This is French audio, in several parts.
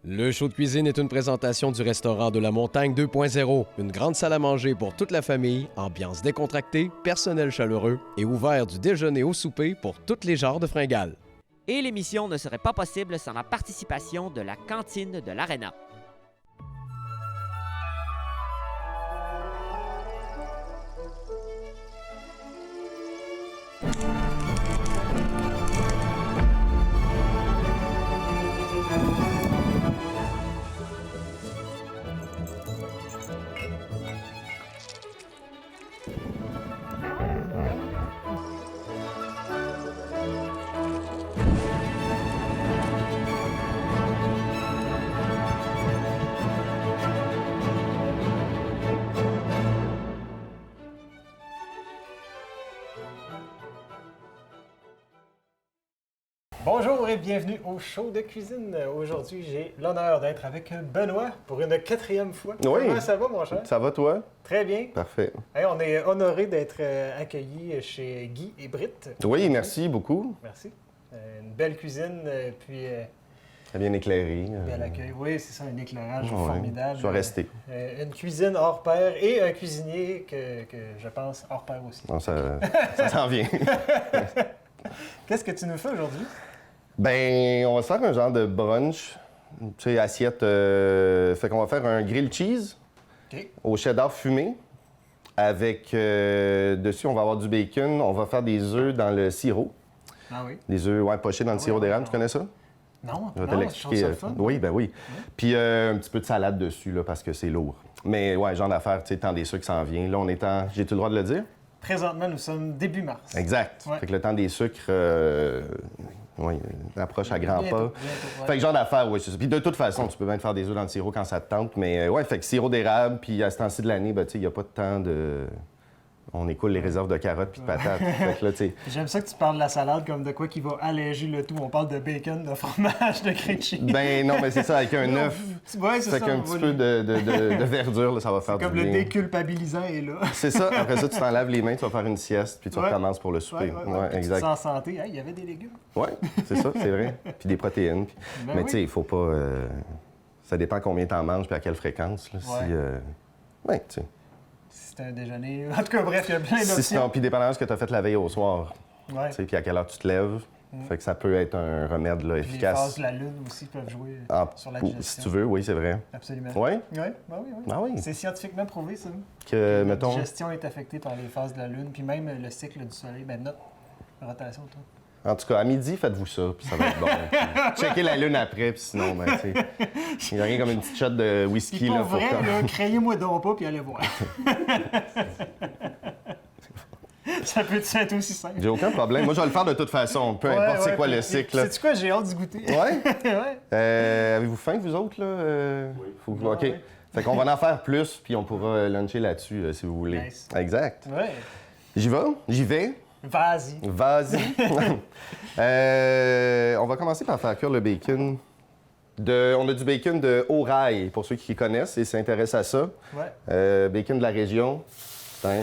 Le show de cuisine est une présentation du restaurant de la Montagne 2.0, une grande salle à manger pour toute la famille, ambiance décontractée, personnel chaleureux et ouvert du déjeuner au souper pour tous les genres de fringales. Et l'émission ne serait pas possible sans la participation de la cantine de l'Arena. Bonjour et bienvenue au show de cuisine. Aujourd'hui, j'ai l'honneur d'être avec Benoît pour une 4e fois. Oui. Comment ça va, mon cher? Ça va, toi? Très bien. Parfait. Hey, on est honoré d'être accueillis chez Guy et Britt. Oui, merci beaucoup. Merci. Une belle cuisine, puis Bien éclairé. bel accueil. Oui, c'est ça, un éclairage Ouais, formidable. je vais rester. Une cuisine hors pair et un cuisinier que je pense hors pair aussi. Non, ça s'en vient. Qu'est-ce que tu nous fais aujourd'hui? Ben, on va se faire un genre de brunch. Tu sais, assiette. Fait qu'on va faire un grilled cheese OK. au cheddar fumé. Avec dessus, on va avoir du bacon. On va faire des œufs dans le sirop. Ah oui? Des œufs pochés dans le sirop d'érable. Tu connais ça? Non, Je vais te non, l'expliquer. je trouve ça le fun. Oui, ben oui. Puis un petit peu de salade dessus, là, parce que c'est lourd. Mais ouais, genre d'affaires, tu sais, temps des sucres qui s'en vient. Là, on est en. J'ai-tu le droit de le dire? Présentement, nous sommes début mars. Exact. Ouais. Fait que le temps des sucres approche à grands Bientôt, pas. bientôt, ouais. Fait que genre d'affaires, oui, c'est ça. Puis de toute façon, tu peux bien te faire des œufs dans le sirop quand ça te tente. Mais ouais, fait que sirop d'érable, puis à ce temps-ci de l'année, ben, tu sais, il n'y a pas de temps de. On écoule les réserves de carottes puis de patates. Fait que là, tu sais. J'aime ça que tu parles de la salade comme de quoi qui va alléger le tout. On parle de bacon, de fromage, de grilled cheese. Ben non, mais c'est ça, avec un œuf. Ouais, c'est Fait ça. qu'un on petit va peu le- de verdure, là, ça va faire Comme du le bien. déculpabilisant est là. C'est ça. Après ça, tu t'en laves les mains, tu vas faire une sieste, puis tu Ouais. recommences pour le souper. Ouais, Puis exact. Tu te sens en santé. Hey, il y avait des légumes. Oui, c'est ça, c'est vrai. Puis des protéines. Ben Mais oui. tu sais, il faut pas. Ça dépend combien t'en manges puis à quelle fréquence. Là, Ouais. Oui, tu sais. Si c'est un déjeuner. En tout cas, bref, il y a plein Si d'options. puis dépendamment de ce que tu as fait la veille au soir. Ouais. Tu sais, puis à quelle heure tu te lèves. Fait que ça peut être un remède là, Puis les phases efficace. de la lune aussi peuvent jouer Ah, sur la ou- digestion. si tu veux, oui, c'est vrai. Absolument. Oui? Ouais, ben oui, oui. Ah oui. C'est scientifiquement prouvé, ça. Que, La mettons. digestion est affectée par les phases de la lune, puis même le cycle du soleil, ben notre rotation autour. En tout cas, à midi, faites-vous ça, puis ça va être bon. Puis checkez la lune après, puis sinon, ben, tu sais. Il n'y a rien comme une petite shot de whisky Puis là, pour vrai, comme- là, craignez-moi donc pas, puis allez voir. Ça peut être aussi simple. J'ai aucun problème. Moi, je vais le faire de toute façon, peu importe c'est quoi le cycle. là. Sais-tu quoi, j'ai hâte d'y goûter. Ouais? Ouais. Avez-vous faim, vous autres, là? Oui. OK. Ouais. Fait qu'on va en faire plus, puis on pourra luncher là-dessus, si vous voulez. Nice. Exact. Ouais. J'y vais? J'y vais? Vas-y. Vas-y. On va commencer par faire cuire le bacon. On a du bacon de Haut-Rail, pour ceux qui connaissent et s'intéressent à ça. Ouais. Bacon de la région. Hein.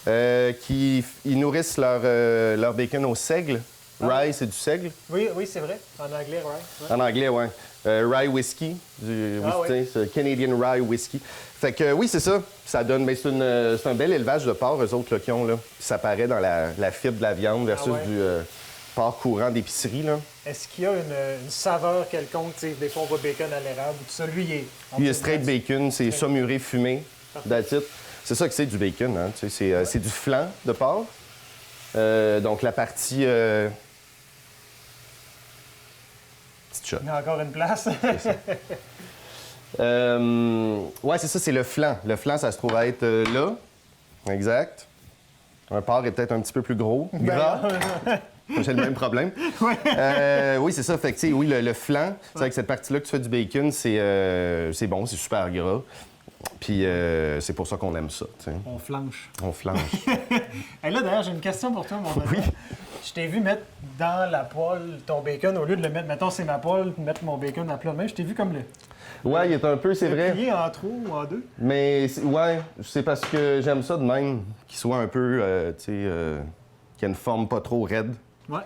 Ils nourrissent leur bacon au seigle. Rye, c'est du seigle. Oui, oui, c'est vrai. En anglais, right? Ouais. En anglais, oui. Rye whisky, du Ah whisky, oui. c'est Canadian Rye whisky. Fait que oui, c'est ça. Ça donne, mais c'est un bel élevage de porc, eux autres, là, qui ont, là. Puis ça paraît dans la fibre de la viande versus Ah ouais. du porc courant d'épicerie, là. Est-ce qu'il y a une saveur quelconque? Tu sais, des fois, on voit bacon à l'érable ou tout ça. Lui, il est... Lui, il y a straight bacon, c'est saumuré fumé, that's it. C'est ça que c'est du bacon, hein. Tu sais, c'est du flanc de porc. Donc la partie... petite shot. Il y a encore une place. Ouais, c'est ça, c'est le flanc. Le flanc, ça se trouve à être là. Exact. Un porc est peut-être un petit peu plus gros, gras. J'ai le même problème. Oui, c'est ça. Fait que, tu sais, oui, le flanc, c'est avec cette partie-là que tu fais du bacon, c'est bon, c'est super gras. Puis c'est pour ça qu'on aime ça, tu sais. On flanche. On flanche. Et là, d'ailleurs, j'ai une question pour toi, mon Benoît. Oui. Je t'ai vu mettre dans la poêle ton bacon, au lieu de le mettre, mettons, c'est ma poêle, mettre mon bacon à plat de main, je t'ai vu comme le Ouais, il est un peu, c'est vrai. plier en trois ou en deux. Mais ouais, c'est parce que j'aime ça de même, qu'il soit un peu, tu sais, qu'il ait une forme pas trop raide. Ouais.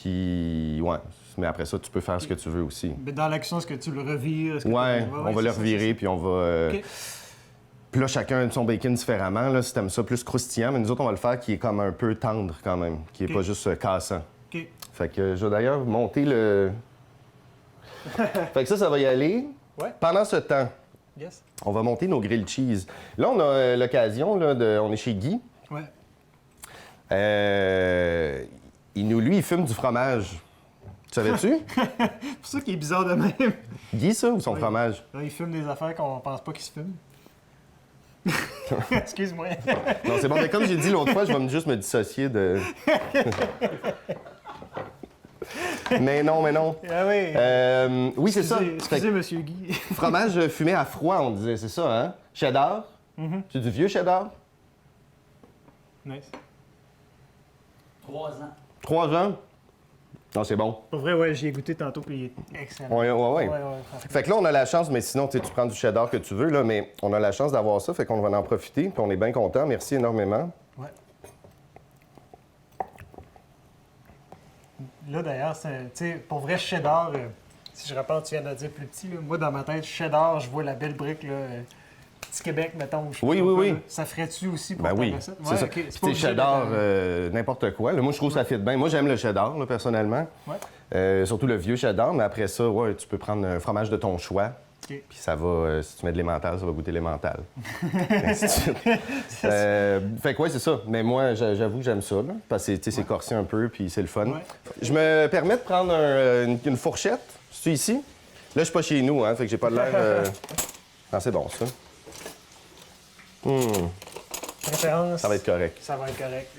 Puis, ouais. Mais après ça, tu peux faire ce que tu veux aussi. Mais dans l'action, est-ce que tu le revires? Ouais, on va le revirer, puis on va... OK. Puis là, chacun aime son bacon différemment. Là, si t'aimes ça plus croustillant, mais nous autres, on va le faire qui est comme un peu tendre quand même, qui est OK. pas juste cassant. OK. Fait que je vais d'ailleurs monter le... Fait que ça va y aller. Ouais. Pendant ce temps, Yes. on va monter nos grilled cheese. Là, on a l'occasion, là, on est chez Guy. Ouais. Lui, il fume du fromage. Tu savais-tu? C'est pour ça qu'il est bizarre de même. Guy, ça, ou son Oui. fromage? Là, il fume des affaires qu'on pense pas qu'il se fume. Excuse-moi. Non, c'est bon, mais comme j'ai dit l'autre fois, je vais juste me dissocier de... Mais non. Ah oui. Oui, c'est ça. Excusez, Fait que Monsieur Guy. fromage fumé à froid, on disait, c'est ça, hein? Cheddar? C'est du vieux cheddar? Nice. 3 ans. 3 ans? Non, c'est bon. Pour vrai, ouais, j'y ai goûté tantôt, puis il est excellent. Ouais. Ouais, Fait que là, on a la chance, mais sinon, tu prends du cheddar que tu veux, là, mais on a la chance d'avoir ça, fait qu'on va en profiter, puis on est bien content. Merci énormément. Ouais. Là, d'ailleurs, tu sais, pour vrai, cheddar, si je repense, tu viens de dire plus petit, là, moi, dans ma tête, cheddar, je vois la belle brique, là, Petit Québec, mettons. Je sais Oui, pas oui, quoi, oui. là. Ça ferait-tu aussi pour Ben ta oui, recette? c'est Ouais, ça. ok, Puis c'est pas tu sais, obligé cheddar, d'être, n'importe quoi. Là, moi, je trouve que ça fit bien. Moi, j'aime le cheddar, là, personnellement. Ouais. Surtout le vieux cheddar, mais après ça, ouais, tu peux prendre un fromage de ton choix. OK. Puis ça va, si tu mets de l'emmental, ça va goûter l'emmental. Ainsi de suite. Fait que ouais, c'est ça. Mais moi, j'avoue que j'aime ça, là, parce que tu sais, c'est corsé un peu, puis c'est le fun. Ouais. Je me permets de prendre une fourchette. C'est ici? Là, je suis pas chez nous, hein, fait que j'ai pas de l'air... Non, c'est bon, ça. Préférence. Ça va être correct. Ça va être correct.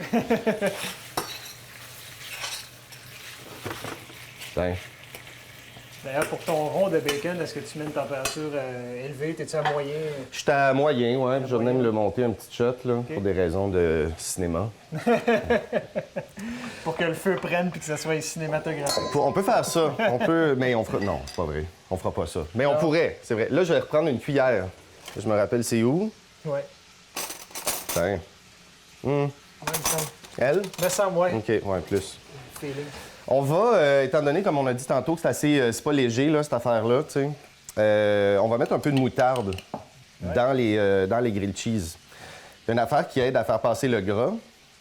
Ben, D'ailleurs, pour ton rond de bacon, est-ce que tu mets une température élevée? T'es-tu à moyen? je suis à moyen, ouais. Je vais moyen. même le monter un petit shot, là, pour des raisons de cinéma. Pour que le feu prenne puis que ça soit cinématographique. On peut faire ça. On peut, mais on fera... Non, c'est pas vrai. On fera pas ça. Mais on pourrait, c'est vrai. Là, je vais reprendre une cuillère. Je me rappelle, c'est où? Ouais. Tiens. Même ça. Elle? Me semble, ouais. OK, ouais, plus. Feeling. On va, étant donné, comme on a dit tantôt, que c'est assez... c'est pas léger, là, cette affaire-là, tu sais. On va mettre un peu de moutarde dans les grilled cheese. Il y a une affaire qui aide à faire passer le gras.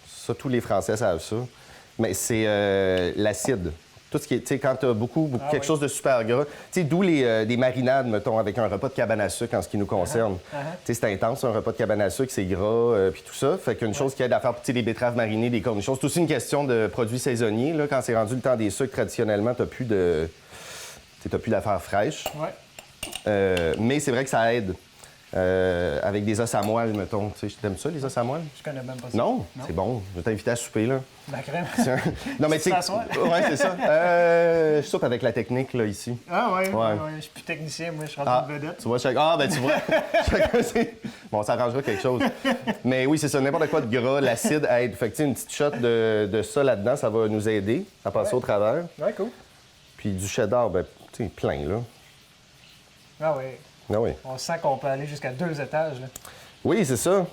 Ça, tous les Français savent ça. Mais c'est l'acide. Tout ce qui est, tu sais, quand tu as quelque chose de super gras, tu sais, d'où des marinades, mettons, avec un repas de cabane à sucre en ce qui nous concerne. Tu sais, c'est intense, un repas de cabane à sucre, c'est gras, puis tout ça. Fait qu'une chose qui aide à faire, tu sais, des betteraves marinées, des cornichons, c'est aussi une question de produits saisonniers. Là, quand c'est rendu le temps des sucres, traditionnellement, t'as plus d'affaires fraîches. Ouais. Mais c'est vrai que ça aide. Avec des os à moelle, mettons. Tu sais, t'aimes ça, les os à moelle? Je connais même pas ça. Non? C'est bon. Je vais t'inviter à souper, là. La crème. Non, mais tu sais... s'asseoir? Ouais, c'est ça. Je soupe avec la technique, là, ici. Ah ouais. Ouais. Je suis plus technicien, moi, je suis Ah, rendu une vedette. tu vois, ben tu vois. Chacun, bon, ça arrangera quelque chose. Mais oui, c'est ça. N'importe quoi de gras, l'acide aide. Fait que, tu sais, une petite shot de ça là-dedans, ça va nous aider à passer au travers. Ouais, cool. Puis du cheddar, ben, tu sais, plein, là. Ah ouais. Ah oui. On sent qu'on peut aller jusqu'à 2 étages, là. Oui, c'est ça. Ouais.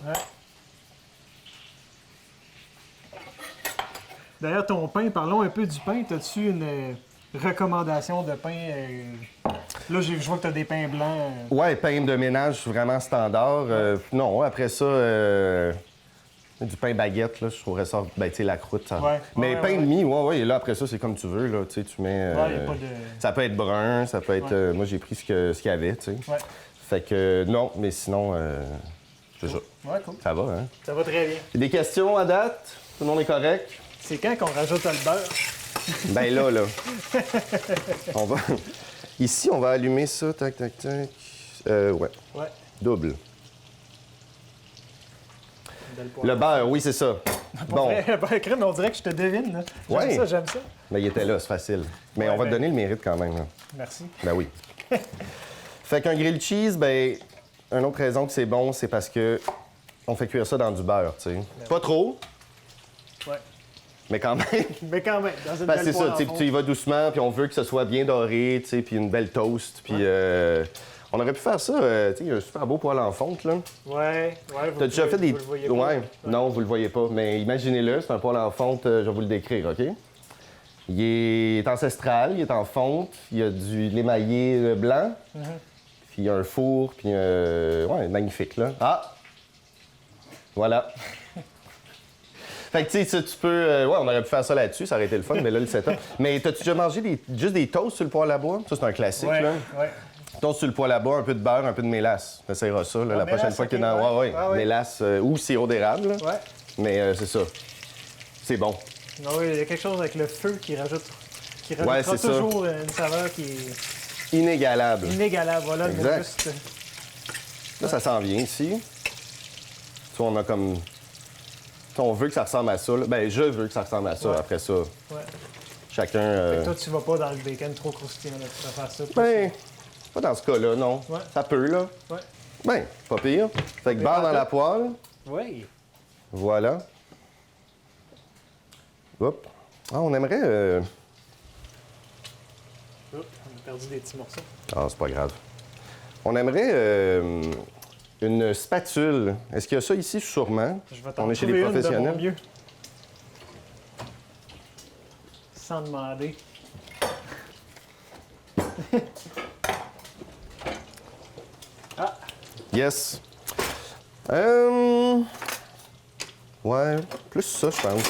D'ailleurs, ton pain, parlons un peu du pain. As-tu une recommandation de pain? Là, je vois que tu as des pains blancs. Ouais, pain de ménage vraiment standard. Non, après ça, du pain baguette, là, je trouverais ça, ben, tu sais, la croûte, ça. Ouais. Mais Ouais, pain ouais. de mie, ouais, et là, après ça, c'est comme tu veux, là, tu sais, tu mets... Ouais, y a pas de... Ça peut être brun, ça peut être... moi, j'ai pris ce qu'il y avait, tu sais. Ouais. Fait que, non, mais sinon, c'est ça. Ouais, cool. Ça va, hein? Ça va très bien. Des questions à date? Tout le monde est correct? C'est quand qu'on rajoute le beurre? Ben là. On va... Ici, on va allumer ça, tac, tac, tac. Ouais, Ouais. double. Belle poêle. Le beurre, oui, c'est ça. Bon, Le beurre crème, on dirait que je te devine, là. Ouais. J'aime ça. ben, il était là, c'est facile. Mais Ouais, on va te ben- donner le mérite quand même, là. Merci. Ben oui. Fait qu'un grilled cheese, ben, une autre raison que c'est bon, c'est parce que on fait cuire ça dans du beurre, tu sais. Pas trop, Ouais. mais quand même. Mais quand même, dans une Parce que belle c'est ça, poêle tu en sais, fond. tu y vas doucement, puis on veut que ce soit bien doré, tu sais, puis une belle toast, puis on aurait pu faire ça, tu sais, il y a un super beau poêle en fonte, là. Ouais. Vous T'as déjà fait des... Vous le voyez pas. Ouais, non, vous le voyez pas, mais imaginez-le, c'est un poêle en fonte, je vais vous le décrire, OK? Il est ancestral, il est en fonte, il y a du l'émaillé blanc, puis il y a un four, puis ouais, magnifique, là. Ah! Voilà. Fait que, tu sais, ça, tu peux... ouais, on aurait pu faire ça là-dessus, ça aurait été le fun, mais là, le setup. Mais t'as-tu déjà mangé juste des toasts sur le poêle à bois? Ça, c'est un classique, là. Ouais. Toast sur le poêle à bois, un peu de beurre, un peu de mélasse. T'essayeras ça, là, la prochaine mélasse, fois que t'es ok, dans... ouais. Ouais. Mélasse ou sirop d'érable, là. Ouais. Mais c'est ça. C'est bon. Ah oui, il y a quelque chose avec le feu qui rajoute... Qui Ouais, rajoutera c'est toujours une saveur qui est Inégalable. inégalable. Voilà, le mot Exact. juste. Là, ça s'en vient ici. Tu vois, on a comme... On veut que ça ressemble à ça. Là. Ben, je veux que ça ressemble à ça. Ouais. Après ça, Ouais. chacun... Fait que toi, tu vas pas dans le bacon trop croustillant, là, tu vas faire ça. Ben, pas dans ce cas-là, non. Ouais. Ça peut, là. Ouais. Ben, pas pire. Fait que Mais beurre pas dans la tout. poêle. Oui. Voilà. Hop. Ah, on aimerait... Oups, on a perdu des petits morceaux. Ah, c'est pas grave. On aimerait une spatule. Est-ce qu'il y a ça ici? Sûrement. Je vais t'en On est chez trouver les une de mon professionnels. mieux. Sans demander. Ah, Yes. Ouais, plus ça, je pense.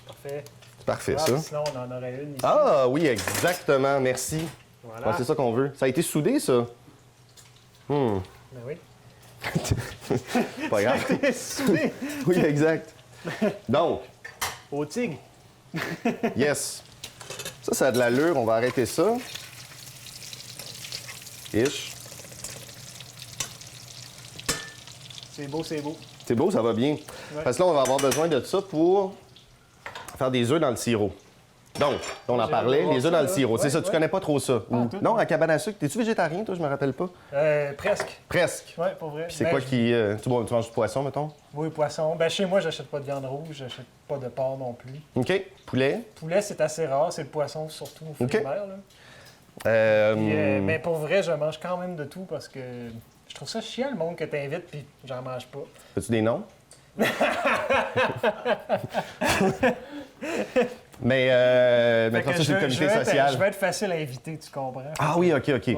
parfait. C'est parfait, Ah, ça. sinon, on en aurait une ici. Ah, oui, exactement. Merci. Voilà. Ouais, c'est ça qu'on veut. Ça a été soudé, ça? Ben oui. Pas grave. Soudé Oui, exact. Donc, au tigre. yes. Ça a de l'allure. On va arrêter ça. Ish. C'est beau, c'est beau. C'est beau, ça va bien. Parce que là, on va avoir besoin de ça pour faire des œufs dans le sirop. Donc, on en J'ai parlait, hâte de voir les ça, œufs dans le là. sirop. C'est Ouais, ça, tu ouais. connais pas trop ça. Ou... tout, Non, ouais. à cabane à sucre. T'es-tu végétarien, toi? Je me rappelle pas. Presque. Presque. Ouais, pour vrai. Puis c'est Ben, quoi qui... tu manges du poisson, mettons? Oui, poisson. Ben, chez moi, j'achète pas de viande rouge, j'achète pas de porc non plus. OK. Poulet. Poulet, c'est assez rare, c'est le poisson surtout au fruits OK. de mer. Là. Puis, mais pour vrai, je mange quand même de tout parce que je trouve ça chiant le monde que t'invites puis j'en mange pas. As-tu des noms? mais Fait comme que ça, c'est le je comité vais être- social. Je vais être facile à inviter, tu comprends? Ah oui, OK. Ouais.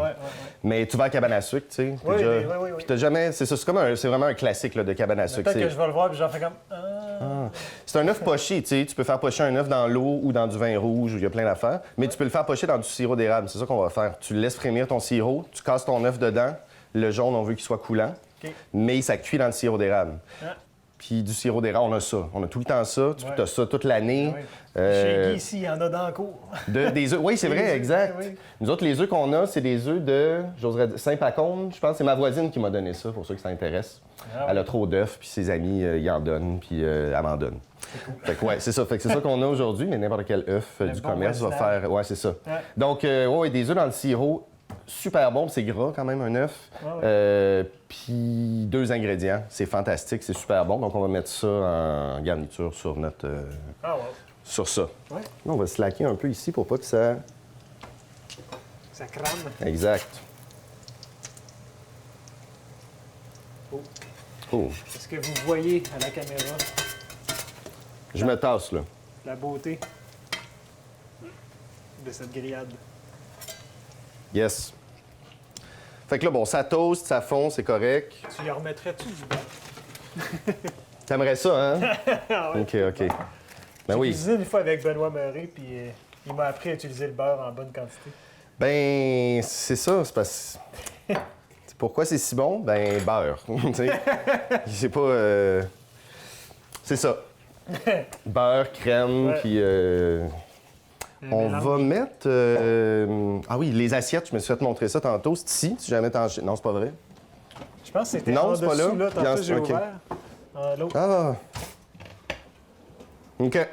Mais tu vas à cabane à sucre, tu sais. Oui, oui. Puis t'as jamais... C'est ça, c'est vraiment un classique là, de cabane à sucre. Peut-être que C'est... je vais le voir puis j'en fais comme. Ah. C'est un œuf poché, tu sais. Tu peux faire pocher un œuf dans l'eau ou dans du vin rouge, où il y a plein d'affaires. Mais tu peux le faire pocher dans du sirop d'érable. C'est ça qu'on va faire. Tu laisses frémir ton sirop, tu casses ton œuf dedans. Le jaune, on veut qu'il soit coulant. OK. Mais ça cuit dans le sirop d'érable. Ah. Puis du sirop d'érable, on a ça. On a tout le temps ça. Tu Ouais. as ça toute l'année. Oui. Euh, Chez Guy, ici, il y en a dans le cours. des œufs. Oui, c'est Des vrai, œufs, exact. oui. Nous autres, les œufs qu'on a, c'est des œufs de, j'oserais dire, Saint-Pacôme, je pense. C'est ma voisine qui m'a donné ça, pour ceux qui s'intéressent. Ah Elle oui. a trop d'œufs, puis ses amis, ils en donnent, puis elle m'en donne. Fait que ouais, c'est ça. Fait que c'est ça qu'on a aujourd'hui, mais n'importe quel œuf du bon commerce va voisinage. faire... Ouais, c'est ça. Ouais. Donc, ouais, des œufs dans le sirop, super bon, puis c'est gras quand même, un œuf. Ouais, Puis 2 ingrédients, c'est fantastique, c'est super bon. Donc, on va mettre ça en garniture sur notre... Ah ouais. sur ça. Ouais. Là, on va slacker un peu ici pour pas que ça... Ça crame. Exact. Oh. Oh, Est-ce que vous voyez à la caméra je me tasse, là. la beauté de cette grillade? Yes. Fait que là, bon, ça toast, ça fond, c'est correct. Tu y remettrais-tu du beurre? T'aimerais ça, hein? Ah ouais. OK, OK. Ben J'ai oui. cuisiné une fois avec Benoît Meuret, puis il m'a appris à utiliser le beurre en bonne quantité. Ben, c'est ça, c'est parce... Pourquoi c'est si bon? Ben, beurre. Tu sais, c'est pas... C'est ça. Beurre, crème, Ouais. puis... On mélange. va mettre... Ah oui, les assiettes, je me suis fait montrer ça tantôt. C'est ici, si jamais t'en... Non, c'est pas vrai. Je pense que c'était Non, en c'est pas dessous, là. là. Tantôt, Bien, j'ai ok. ouvert. L'autre. Ah! OK. Ouais.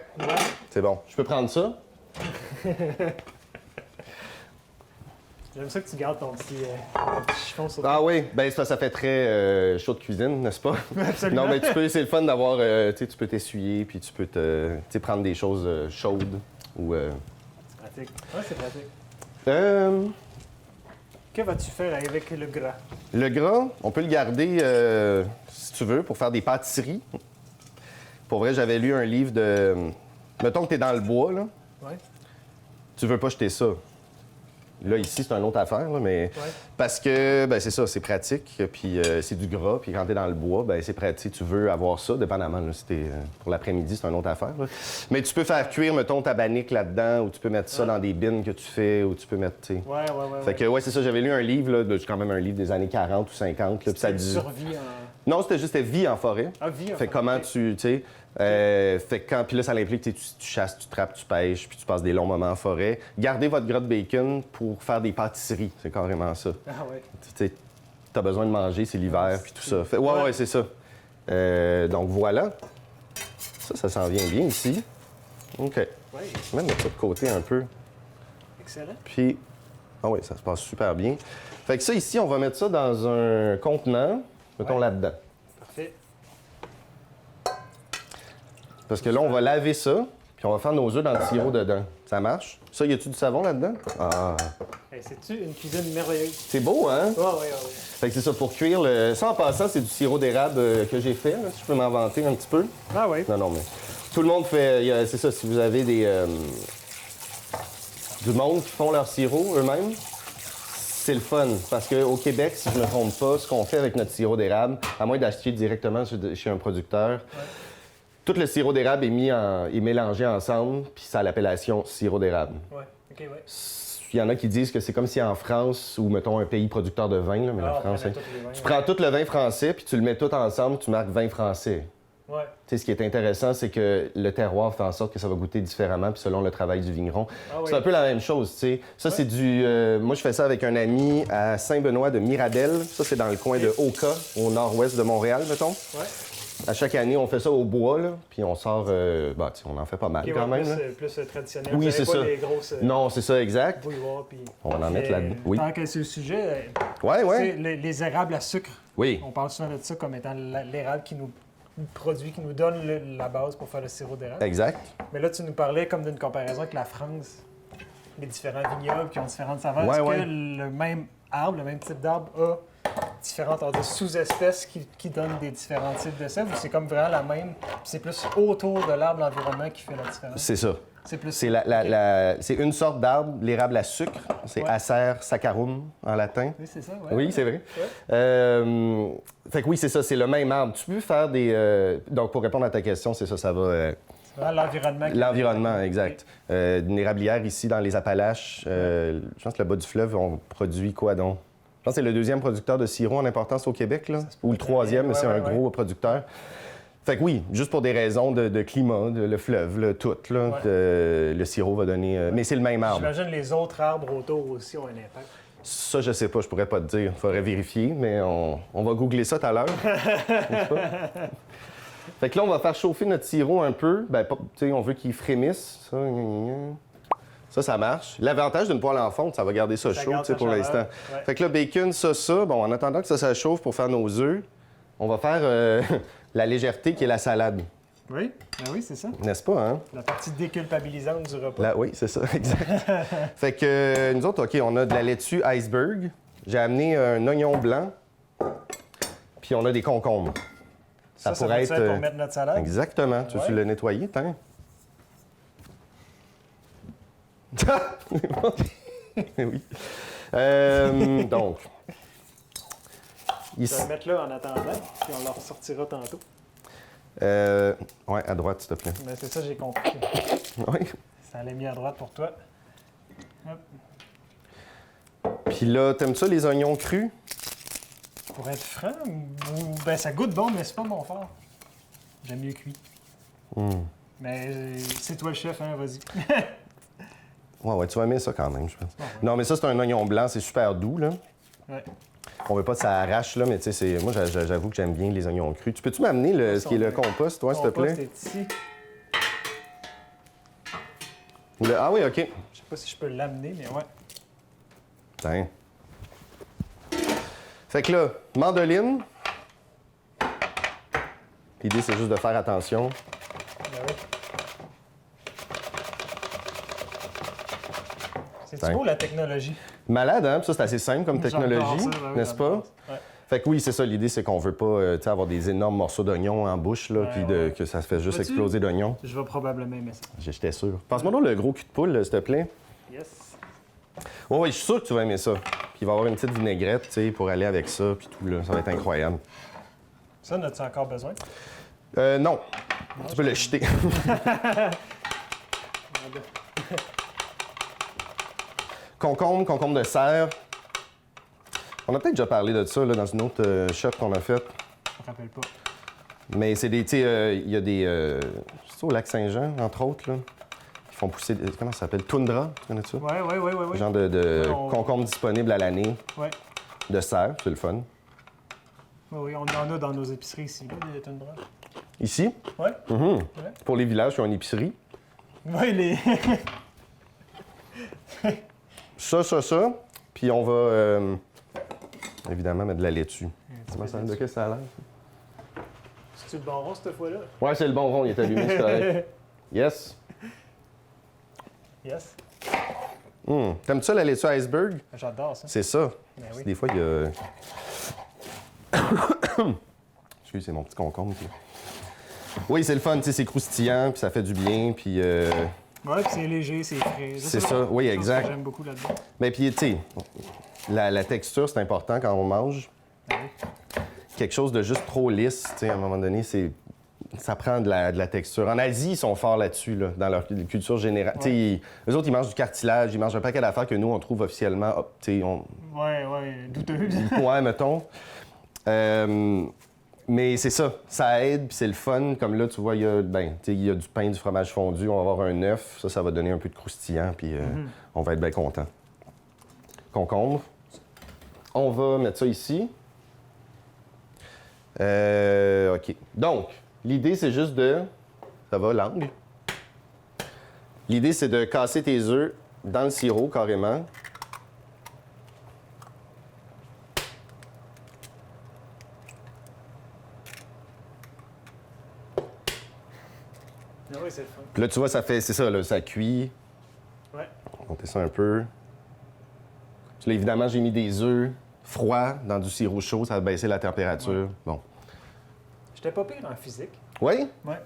C'est bon. Je peux prendre ça? J'aime ça que tu gardes ton petit chiffon sur Ah oui, ben ça fait très chaud de cuisine, n'est-ce pas? Absolument. Non, mais c'est le fun d'avoir, tu sais, tu peux t'essuyer, puis tu peux tu sais, prendre des choses chaudes ou... pratique. Ouais, c'est pratique. Que vas-tu faire avec le gras? Le gras, on peut le garder, si tu veux, pour faire des pâtisseries. Pour vrai, j'avais lu un livre de... Mettons que tu es dans le bois, là, Ouais. Tu veux pas jeter ça. Là, ici, c'est une autre affaire, là, mais parce que, ben, c'est ça, c'est pratique, puis c'est du gras, puis quand t'es dans le bois, ben, c'est pratique, tu veux avoir ça, dépendamment, là, si t'es, pour l'après-midi, c'est une autre affaire, là. Mais tu peux faire cuire, mettons, ta bannique là-dedans, ou tu peux mettre ça dans des bines que tu fais, ou tu peux mettre, tu sais. Ouais. Fait que, ouais, c'est ça, j'avais lu un livre, là, c'est quand même un livre des années 40 ou 50, là, puis ça dit... Survie en... Non, c'était juste vie en forêt. Ah, vie en Fait forêt, comment ok. tu sais, fait que quand, puis là, ça implique que tu chasses, tu trappes, tu pêches, puis tu passes des longs moments en forêt. Gardez votre gras de bacon pour faire des pâtisseries, c'est carrément ça. Ah ouais. Tu sais, t'as besoin de manger, c'est l'hiver, puis tout ça. Fait, Ouais. ouais, c'est ça. Donc voilà. Ça s'en vient bien ici. OK. Ouais. Je vais mettre ça de côté un peu. Excellent. Puis, ah oui, ça se passe super bien. Fait que ça, ici, on va mettre ça dans un contenant, mettons là-dedans. Parfait. Parce que là, on va laver ça, puis on va faire nos œufs dans le sirop dedans. Ça marche? Ça, y a-tu du savon là-dedans? Ah, Hey, c'est-tu une cuisine merveilleuse? c'est beau, hein? Ouais. Fait que c'est ça, pour cuire le... Ça, en passant, c'est du sirop d'érable que j'ai fait, là, si je peux m'en vanter un petit peu. Ah ouais. Non, mais... Tout le monde fait... C'est ça, si vous avez des... du monde qui font leur sirop eux-mêmes, c'est le fun. Parce qu'au Québec, si je ne me trompe pas, ce qu'on fait avec notre sirop d'érable, à moins d'acheter directement chez un producteur, tout le sirop d'érable est mélangé ensemble, puis ça a l'appellation sirop d'érable. Ouais. OK, ouais. Il y en a qui disent que c'est comme si en France, ou mettons un pays producteur de vin, là, mais la Ah, on France, prenait hein, tous les vins, tu ouais. prends tout le vin français, puis tu le mets tout ensemble, tu marques vin français. Ouais. Tu sais, ce qui est intéressant, c'est que le terroir fait en sorte que ça va goûter différemment, puis selon le travail du vigneron. Ah oui. C'est un peu la même chose, tu sais. Ça, c'est du... moi, je fais ça avec un ami à Saint-Benoît de Mirabel. Ça, c'est dans le coin de Oka, au nord-ouest de Montréal, mettons. Ouais. À chaque année, on fait ça au bois, là, puis on sort... bah, tu sais, on en fait pas mal, OK, quand ouais, même. là. plus traditionnel. Oui, Vous avez c'est pas ça. les grosses Non, c'est ça, exact. bouilloires, puis... On va en mettre là-dedans. Oui. Tant que c'est le sujet, Ouais, tu sais, ouais. les érables à sucre, Oui. on parle souvent de ça comme étant l'érable qui nous produit, qui nous donne la base pour faire le sirop d'érable. Exact. Mais là, tu nous parlais comme d'une comparaison avec la France, les différents vignobles qui ont différentes saveurs. Ouais, Est-ce ouais. que le même arbre, le même type d'arbre a différentes sous-espèces qui donnent des différents types de sel ou c'est comme vraiment la même, puis c'est plus autour de l'arbre, l'environnement qui fait la différence? C'est ça. C'est plus C'est ça. OK. c'est une sorte d'arbre, l'érable à sucre. C'est Ouais. Acer saccharum en latin. Oui, c'est ça, ouais. Oui, c'est vrai. Ouais. Fait que oui, c'est ça, c'est le même arbre. Tu peux faire des... donc, pour répondre à ta question, c'est ça, ça va... C'est vraiment l'environnement. l'environnement, exact. Une érablière ici, dans les Appalaches, je pense que le bas du fleuve, on produit quoi donc? Je pense que c'est le deuxième producteur de sirop en importance au Québec, là. Ou le troisième, mais Ouais, c'est un ouais, gros producteur. Fait que oui, juste pour des raisons de climat, le fleuve, là, tout, là, le sirop va donner... mais c'est le même arbre. J'imagine les autres arbres autour aussi ont un impact. Ça, je sais pas, je pourrais pas te dire. Faudrait vérifier, mais on va googler ça tout à l'heure. N'est-ce pas? Fait que là, on va faire chauffer notre sirop un peu. Ben, tu sais, on veut qu'il frémisse. Ça marche. L'avantage d'une poêle en fonte, ça va garder ça chaud, garde tu sais, sa pour chaleur. l'instant. Ouais. Fait que là, bacon, ça. Bon, en attendant que ça chauffe pour faire nos œufs, on va faire la légèreté qui est la salade. Oui, ben oui, c'est ça. N'est-ce pas, hein? La partie déculpabilisante du repas. Là, oui, c'est ça, exact. Fait que nous autres, OK, on a de la laitue iceberg. J'ai amené un oignon blanc. Puis on a des concombres. Ça pourrait va être... pour mettre notre salade. Exactement. Tu veux Ouais. le nettoyer, tiens? Oui. Donc... Je Ici... vais le mettre là en attendant, puis on le ressortira tantôt. Ouais, à droite, s'il te plaît. Mais c'est ça, j'ai compris. Oui. Ça allait mis à droite pour toi. Hop. Puis là, t'aimes ça, les oignons crus? Pour être franc, ben ça goûte bon, mais c'est pas mon fort. J'aime mieux cuit. Mais c'est toi le chef, hein, vas-y. Ouais, tu vas aimer ça quand même, je pense. Non, mais ça, c'est un oignon blanc, c'est super doux, là. Ouais. On veut pas que ça arrache, là, mais tu sais, moi, j'avoue que j'aime bien les oignons crus. Tu peux-tu m'amener ce qui est le compost, toi, s'il te plaît? Compost est ici. Ah oui, OK. Je sais pas si je peux l'amener, mais ouais. Tiens. Fait que là, mandoline. L'idée, c'est juste de faire attention. Ben oui. C'est Tiens. beau la technologie. Malade, hein? Puis ça, c'est assez simple comme J'adore technologie, ça, ben oui, n'est-ce j'adore pas? ça. Ouais. Fait que oui, c'est ça. L'idée, c'est qu'on veut pas tu sais, avoir des énormes morceaux d'oignons en bouche, là, Ouais, puis ouais. que ça se fait juste Vois-tu? exploser d'oignons. Je vais probablement aimer ça. J'étais sûr. Passe-moi donc le gros cul de poule, s'il te plaît. Yes. Oui, oui, je suis sûr que tu vas aimer ça. Puis il va y avoir une petite vinaigrette, tu sais, pour aller avec ça, puis tout, là. Ça va être incroyable. Ça, en as-tu encore besoin? Non. Tu peux le jeter. Concombre de serre. On a peut-être déjà parlé de ça là, dans une autre shop qu'on a faite. Je me rappelle pas. Mais c'est des, tu sais, il y a des... c'est au lac Saint-Jean, entre autres, là. Ils font pousser... Comment ça s'appelle? Toundra, tu connais ça? Ouais. Genre de On- concombre disponible à l'année, Ouais. de serre, c'est le fun. Oui, on en a dans nos épiceries ici, là, des tundras. Ici, Ouais. pour les villages qui ont une épicerie. Ouais, les. Ça. Puis on va, évidemment, mettre de la laitue. Comment ça, de quoi ça a l'air? C'est-tu le bon rond cette fois-là? Ouais, c'est le bon rond, il est allumé, c'est correct. Yes. Yes. T'aimes ça, la laitue iceberg? J'adore ça. C'est ça. Ben oui. Des fois, il y a... Excusez, c'est mon petit concombre. Puis... Oui, c'est le fun, tu sais, c'est croustillant, puis ça fait du bien, puis... Ouais, puis c'est léger, c'est frais. C'est ça, oui, chose exact. que j'aime beaucoup là-dedans. Mais puis, tu sais, la texture, c'est important quand on mange. Ben oui. Quelque chose de juste trop lisse, tu sais, à un moment donné, ça prend de la texture. En Asie, ils sont forts là-dessus, là, dans leur culture générale. Ouais. Tu sais, eux autres, ils mangent du cartilage, ils mangent un paquet d'affaires que nous, on trouve officiellement, tu sais, Ouais, douteux. ouais, mettons. Mais c'est ça aide, puis c'est le fun. Comme là, tu vois, il y a du pain, du fromage fondu, on va avoir un œuf, ça va donner un peu de croustillant, puis on va être bien content. Concombre. On va mettre ça ici. OK. Donc, l'idée, c'est juste de... Ça va, l'angle? L'idée, c'est de casser tes œufs dans le sirop, carrément. Ah oui, c'est le fun. Puis là, tu vois, c'est ça, là, ça cuit. Ouais. On va monter ça un peu. Puis là, évidemment, j'ai mis des œufs froids dans du sirop chaud, ça va baisser la température. Ouais. Bon. J'étais pas pire en physique. Oui? Ouais.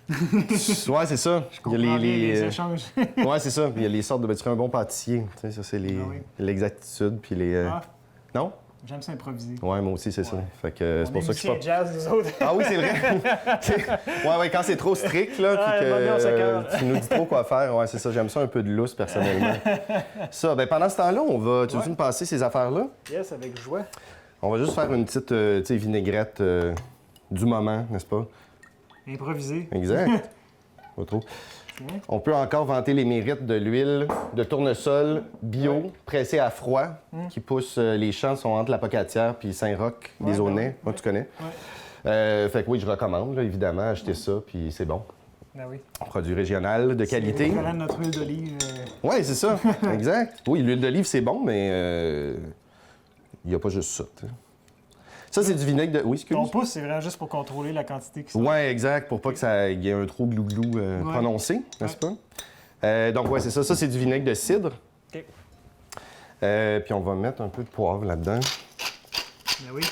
Ouais, c'est ça. Je comprends bien les échanges. Ouais, c'est ça. Il y a les sortes de... Ben, tu serais un bon pâtissier. Tu sais, ça, c'est Ah oui. l'exactitude, puis les... Ah, Non? j'aime ça improviser. Ouais, moi aussi, c'est ça. Fait que c'est pour ça que je suis pas... jazz, nous autres. Ah oui, c'est vrai. ouais, quand c'est trop strict, là, puis Ouais, on s'écarte. que tu nous dis trop quoi faire, ouais, c'est ça. J'aime ça un peu de lousse, personnellement. Ça, ben pendant ce temps-là, tu veux-tu me passer ces affaires-là? Yes, avec joie. On va juste faire une petite, tu sais, vinaigrette du moment, n'est-ce pas? Improviser. Exact. Pas trop. Ouais. On peut encore vanter les mérites de l'huile de tournesol bio, pressée à froid, qui pousse les champs sont entre la Pocatière puis Saint-Roch, Ouais, des ben Aunais. oui. Moi, tu connais. Ouais. Fait que oui, je recommande, là, évidemment, acheter ça, puis c'est bon. Ben oui. Produit régional, de qualité. C'est l'équivalent de notre huile d'olive. Oui, c'est ça. Exact. Oui, l'huile d'olive, c'est bon, mais il n'y a pas juste ça. T'sais. Ça, c'est du vinaigre de... Oui, excuse. Ton pouce, c'est vraiment juste pour contrôler la quantité qui sort. Oui, exact, pour pas que ça y ait un trop glou-glou prononcé, n'est-ce pas? Donc, ouais, c'est ça. Ça, c'est du vinaigre de cidre. OK. Puis on va mettre un peu de poivre là-dedans. Ben oui.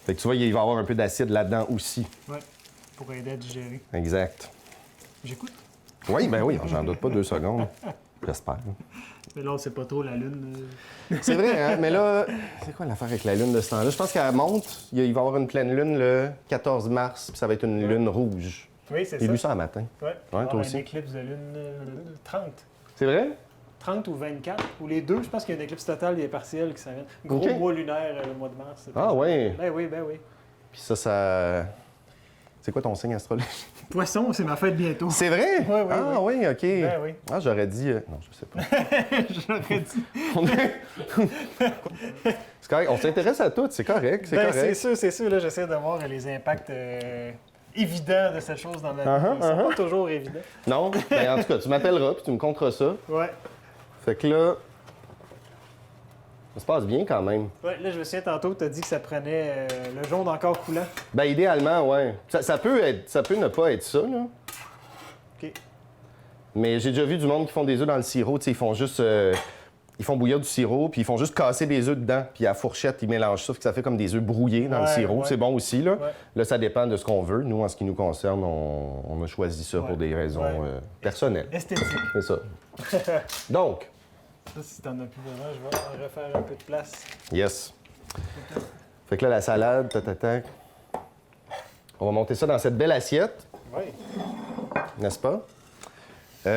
Fait que tu vois, il va y avoir un peu d'acide là-dedans aussi. Ouais. Pour aider à digérer. Exact. J'écoute. Oui, ben oui, j'en doute pas 2 secondes. J'espère. Mais là, c'est pas trop la lune. C'est vrai, hein? Mais là, c'est quoi l'affaire avec la lune de ce temps-là? Je pense qu'elle monte. Il va y avoir une pleine lune le 14 mars, puis ça va être une lune rouge. Oui, c'est ça. J'ai vu ça un matin. Ouais. Ouais, toi Un aussi. éclipse de lune 30. C'est vrai? 30 ou 24, ou les deux. Je pense qu'il y a une éclipse totale et partielle qui s'amène. Gros OK. mois lunaire le mois de mars. Ah oui. Ben oui. Puis ça... C'est quoi ton signe astrologique? Poisson, c'est ma fête bientôt. C'est vrai? Oui, oui, Ah oui, OK. Ben oui. Ah, j'aurais dit... Non, je sais pas. J'aurais dit. C'est correct. On s'intéresse à tout, c'est correct, c'est Ben, correct. c'est sûr. Là, j'essaie de voir les impacts évidents de cette chose dans ma vie. Ils sont pas toujours évidents. Non? Ben, en tout cas, tu m'appelleras puis tu me conteras ça. Ouais. Fait que là... Ça se passe bien quand même. Ouais, là, je me souviens tantôt, tu as dit que ça prenait le jaune encore coulant. Ben idéalement, ouais. Ça peut ne pas être ça, là. OK. Mais j'ai déjà vu du monde qui font des œufs dans le sirop. Tu sais, ils font juste... ils font bouillir du sirop, puis ils font juste casser des œufs dedans. Puis à la fourchette, ils mélangent ça, fait que ça fait comme des œufs brouillés dans le sirop. C'est bon aussi, là. Ouais. Là, ça dépend de ce qu'on veut. Nous, en ce qui nous concerne, on a choisi ça pour des raisons personnelles. Esthétique. C'est ça. Donc, Ça, si t'en as plus besoin, je vais en refaire un peu de place. yes. Fait que là, la salade, tac. On va monter ça dans cette belle assiette, Oui. n'est-ce pas? Je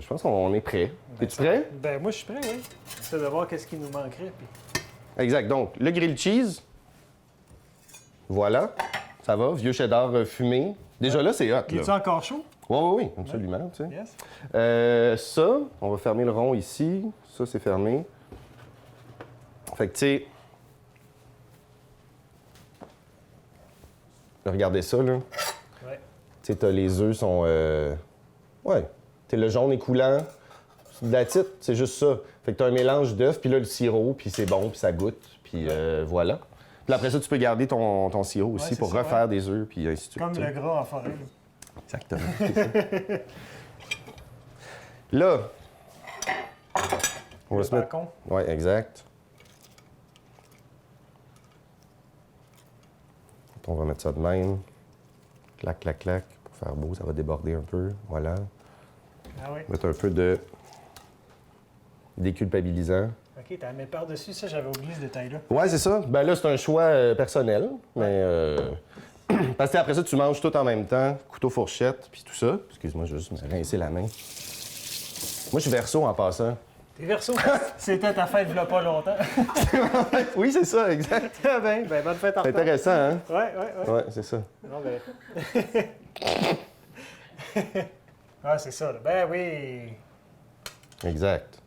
pense qu'on est prêt. Es-tu prêt? Ben moi, je suis prêt, oui. C'est de voir qu'est-ce qui nous manquerait. Puis... Exact. Donc, le grilled cheese. Voilà. Ça va. Vieux cheddar fumé. Déjà là, c'est hot. Il est-tu Là. encore chaud? Oui, absolument. Tu sais. Yes. Ça, on va fermer le rond ici. Ça, c'est fermé. Fait que, tu sais... Regardez ça, là. Ouais. Tu sais, les œufs sont... Ouais. Tu sais, le jaune est coulant. That's it, c'est juste ça. Fait que t'as un mélange d'œufs, puis là, le sirop, puis c'est bon, puis ça goûte, puis voilà. Puis après ça, tu peux garder ton sirop aussi pour ça, refaire des œufs, puis ainsi de suite. Comme tu sais. le gras en forêt. Là. Exactement. c'est ça. Là, on va Le se mettre... bacon. Oui, exact. On va mettre ça de même. Clac, clac, clac. Pour faire beau, ça va déborder un peu. Voilà. Ah oui. Mettre un peu de déculpabilisant. OK, t'as mis par-dessus ça, j'avais oublié ce détail-là. Ouais, c'est ça. Ben là, c'est un choix personnel, mais... Parce que après ça, tu manges tout en même temps, couteau, fourchette, puis tout ça. Excuse-moi, je vais juste me rincer la main. Moi, je suis verso en passant. T'es verso? C'était ta fête il y a pas longtemps. Oui, c'est ça, exact. Ah ben, bonne fête en C'est retard. intéressant, hein? Ouais. Ouais, c'est ça. Non, ben... ah, c'est ça, là. Ben oui. Exact.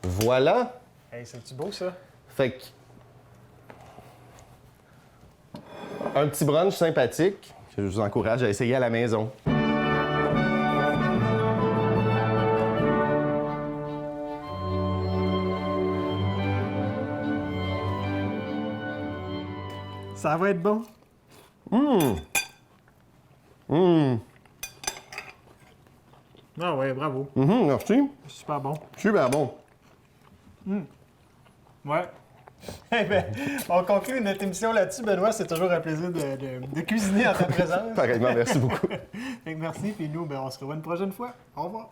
Voilà. Hey, c'est-tu beau, ça? Fait que... Un petit brunch sympathique que je vous encourage à essayer à la maison. Ça va être bon. Ah ouais, bravo. Merci. Super bon. Super bon. Ouais. Eh ben, on conclut notre émission là-dessus, Benoît. C'est toujours un plaisir de cuisiner en ta présence. Pareillement, merci beaucoup. Fait que merci, puis nous, ben, on se revoit une prochaine fois. Au revoir.